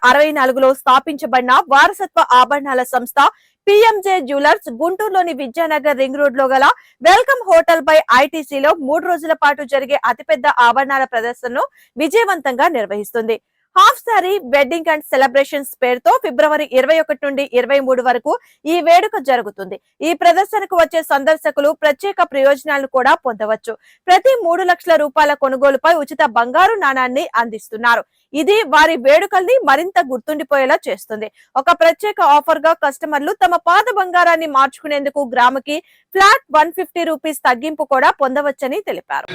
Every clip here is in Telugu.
1964లో స్థాపించబడిన వారసత్వ ఆభరణాల సంస్థ పిఎంజే జ్యువెలర్స్ గుంటూరులోని విద్యానగర్ రింగ్ రోడ్ లో గల వెల్కమ్ హోటల్ బై ఐటీసీలో 3 రోజుల పాటు జరిగే అతిపెద్ద ఆభరణాల ప్రదర్శనను విజయవంతంగా నిర్వహిస్తుంది. Half sorry wedding and celebrations పేరుతో ఫిబ్రవరి 21 నుండి 23 వరకు ఈ వేడుక జరుగుతుంది. ఈ ప్రదర్శనకు వచ్చే సందర్శకులు ప్రత్యేక ప్రయోజనాలను కూడా పొందవచ్చు. ప్రతి 3 లక్షల రూపాయల కొనుగోలుపై ఉచిత బంగారు నాణాన్ని అందిస్తున్నారు. ఇది వారి వేడుకల్ని మరింత గుర్తుండిపోయేలా చేస్తుంది. ఒక ప్రత్యేక ఆఫర్ గా కస్టమర్లు తమ పాత బంగారాన్ని మార్చుకునేందుకు గ్రాముకి ఫ్లాట్ 150 రూపీస్ తగ్గింపు కూడా పొందవచ్చని తెలిపారు.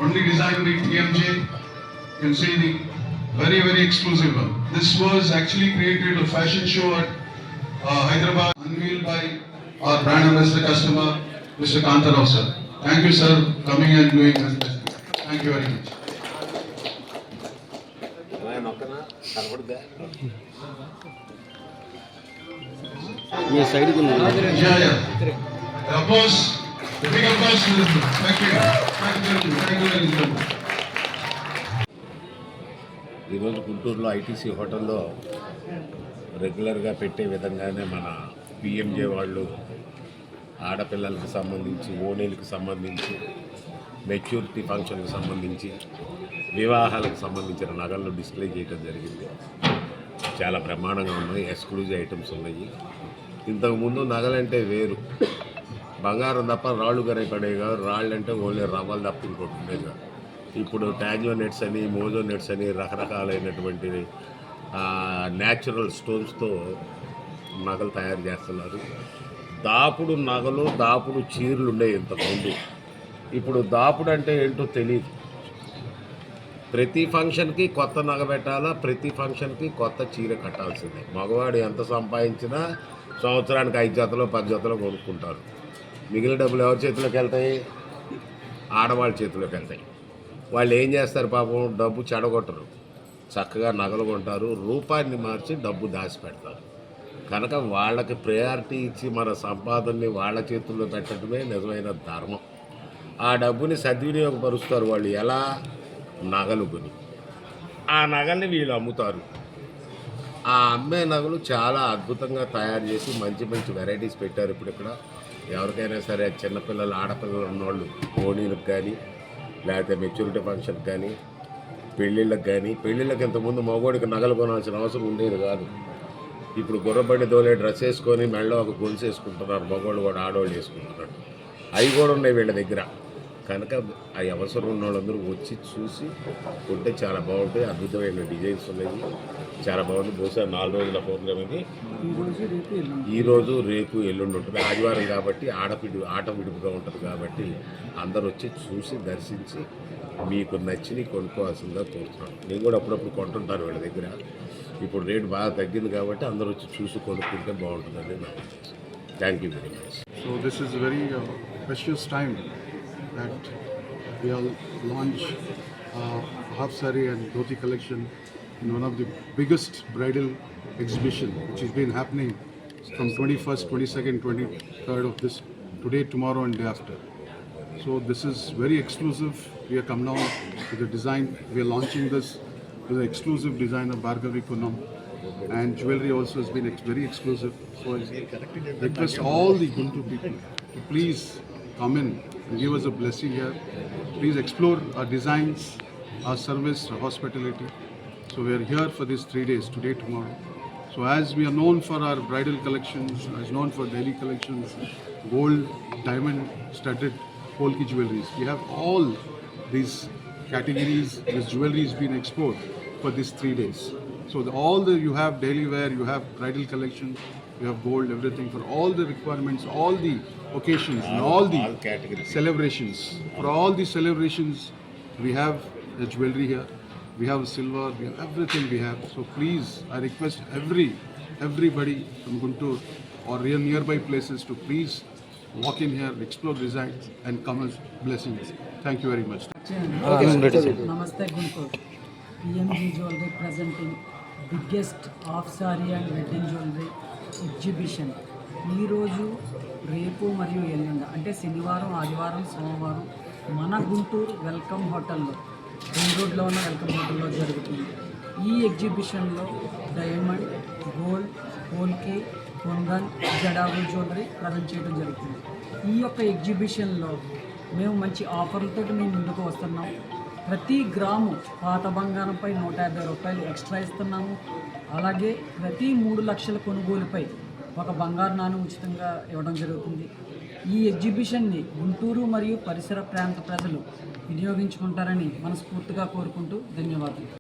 Only designed by PMJ. You can see the very exclusive one. This was actually created a fashion show at Hyderabad, unveiled by our brand ambassador customer, Mr. Kantarao sir. Thank you sir, coming and doing this. Thank you very much. Yes, side ku yeah. Applause. Big applause to them. Thank you. Thank you very much. ఈరోజు గుంటూరులో ఐటీసీ హోటల్లో రెగ్యులర్గా పెట్టే విధంగానే మన పిఎంజే వాళ్ళు ఆడపిల్లలకు సంబంధించి ఓణీలకు సంబంధించి మెచ్యూరిటీ ఫంక్షన్కి సంబంధించి వివాహాలకు సంబంధించిన నగలను డిస్ప్లే చేయడం జరిగింది. చాలా బ్రహ్మాండంగా ఉన్నాయి. ఎక్స్క్లూజివ్ ఐటమ్స్ ఉన్నాయి. ఇంతకుముందు నగలంటే వేరు, బంగారం తప్ప రాళ్ళు కనపడే కాదు. రాళ్ళు అంటే ఓన్లీ రవ్వలు తప్ప ఇంకోటి ఉండేది కాదు. ఇప్పుడు టాంజో నెట్స్ అని, మోజో నెట్స్ అని రకరకాలైనటువంటి న్యాచురల్ స్టోన్స్తో నగలు తయారు చేస్తున్నారు. దాపుడు నగలు, దాపుడు చీరలు ఉండేవి ఇంతకుముందు. ఇప్పుడు దాపుడు అంటే ఏంటో తెలియదు. ప్రతి ఫంక్షన్కి కొత్త నగ పెట్టాలా, ప్రతి ఫంక్షన్కి కొత్త చీర కట్టాల్సిందే. మగవాడు ఎంత సంపాదించినా సంవత్సరానికి 5 జతలో 10 జతలో కొనుక్కుంటారు. మిగిలిన డబ్బులు ఎవరి చేతిలోకి వెళ్తాయి? ఆడవాళ్ళ చేతిలోకి వెళ్తాయి. వాళ్ళు ఏం చేస్తారు పాపం? డబ్బు చెడగొట్టరు, చక్కగా నగలు కొంటారు, రూపాయిని మార్చి డబ్బు దాచిపెడతారు. కనుక వాళ్ళకి ప్రయారిటీ ఇచ్చి మన సంపాదనని వాళ్ళ చేతుల్లో పెట్టడమే నిజమైన ధర్మం. ఆ డబ్బుని సద్వినియోగపరుస్తారు వాళ్ళు. ఎలా? నగలు కొని ఆ నగల్ని వీళ్ళు అమ్ముతారు. ఆ అమ్మే నగలు చాలా అద్భుతంగా తయారు చేసి మంచి మంచి వెరైటీస్ పెట్టారు. ఇప్పుడు ఇక్కడ ఎవరికైనా సరే చిన్నపిల్లలు, ఆడపిల్లలు ఉన్నవాళ్ళు ఓణీలకు కానీ, లేకపోతే మెచ్యూరిటీ ఫంక్షన్కి కానీ, పెళ్ళిళ్ళకి కానీ. పెళ్ళిళ్ళకి ఇంతకుముందు మగవాడికి నగలు కొనాల్సిన అవసరం ఉండేది కాదు. ఇప్పుడు గుర్రబండి దోలే డ్రెస్ వేసుకొని మెడలో ఒక గొలుసు వేసుకుంటున్నారు. మగవాళ్ళు కూడా ఆడవాళ్ళు వేసుకుంటున్నారు. అవి కూడా ఉన్నాయి వీళ్ళ దగ్గర. కనుక ఆ అవసరం ఉన్న వాళ్ళందరూ వచ్చి చూసి కొంటే చాలా బాగుంటాయి. అద్భుతమైన డిజైన్స్ ఉన్నాయి. చాలా బాగుంది. బహుశా 4 రోజుల ప్రోగ్రామ్ ఇది. ఈరోజు రేపు ఎల్లుండి ఉంటుంది. ఆదివారం కాబట్టి ఆట విడుపుగా ఉంటుంది కాబట్టి అందరూ వచ్చి చూసి దర్శించి మీకు నచ్చిని కొనుక్కోవాల్సిందిగా కోరుతున్నాను. నేను కూడా అప్పుడప్పుడు కొంటుంటాను వీళ్ళ దగ్గర. ఇప్పుడు రేటు బాగా తగ్గింది కాబట్టి అందరూ వచ్చి చూసి కొనుక్కుంటే బాగుంటుందని నా ఉద్దేశం. Thank you very much. So this is a very precious time that we all launch half saree and dhoti collection in one of the biggest bridal exhibition which has been happening from 21st, 22nd, 23rd of this today, tomorrow and day after. So this is very exclusive. We have come now with the design. We are launching this with the exclusive design of Bhargavi Kunam, and jewelry also has been very exclusive. So I request all the Guntur people to please come in and give us a blessing here. Please explore our designs, our service, our hospitality. So we are here for these 3 days, today, tomorrow. So as we are known for our bridal collections, as known for daily collections, gold, diamond, studded, polki jewelries, we have all these categories. This jewelry is being exported for these 3 days. So you have daily wear, you have bridal collection, you have gold, everything for all the requirements, all the occasions, and all the celebrations. For all the celebrations, we have the jewelry here. We have silver, we have everything we have. So please, I request everybody from Guntur or nearby places to please walk in here, explore designs and come as blessings. Thank you very much. Namaste Guntur. PMG Jewelry presenting biggest half saree and wedding jewelry exhibition. ఈ రోజు రేపు మరియు ఎల్లుండి అంటే శనివారం, ఆదివారం, సోమవారం మన గుంటూరు వెల్కమ్ హోటల్లో రింగ్ రోడ్లో ఉన్న వెల్కమ్ హోటల్లో జరుగుతుంది. ఈ ఎగ్జిబిషన్లో diamond, gold, Polke, కొంగన్, జడాబు jewellery present చేయడం జరుగుతుంది. ఈ యొక్క ఎగ్జిబిషన్లో మేము మంచి ఆఫర్లతో మేము ముందుకు వస్తున్నాం. ప్రతి గ్రాము పాత బంగారంపై 150 రూపాయలు ఎక్స్ట్రా ఇస్తున్నాము. అలాగే ప్రతి 3 లక్షల కొనుగోలుపై ఒక బంగారు నాణెం ఉచితంగా ఇవ్వడం జరుగుతుంది. ఈ ఎగ్జిబిషన్ని గుంటూరు మరియు పరిసర ప్రాంత ప్రజలు వినియోగించుకుంటారని మనస్ఫూర్తిగా కోరుకుంటూ ధన్యవాదాలు.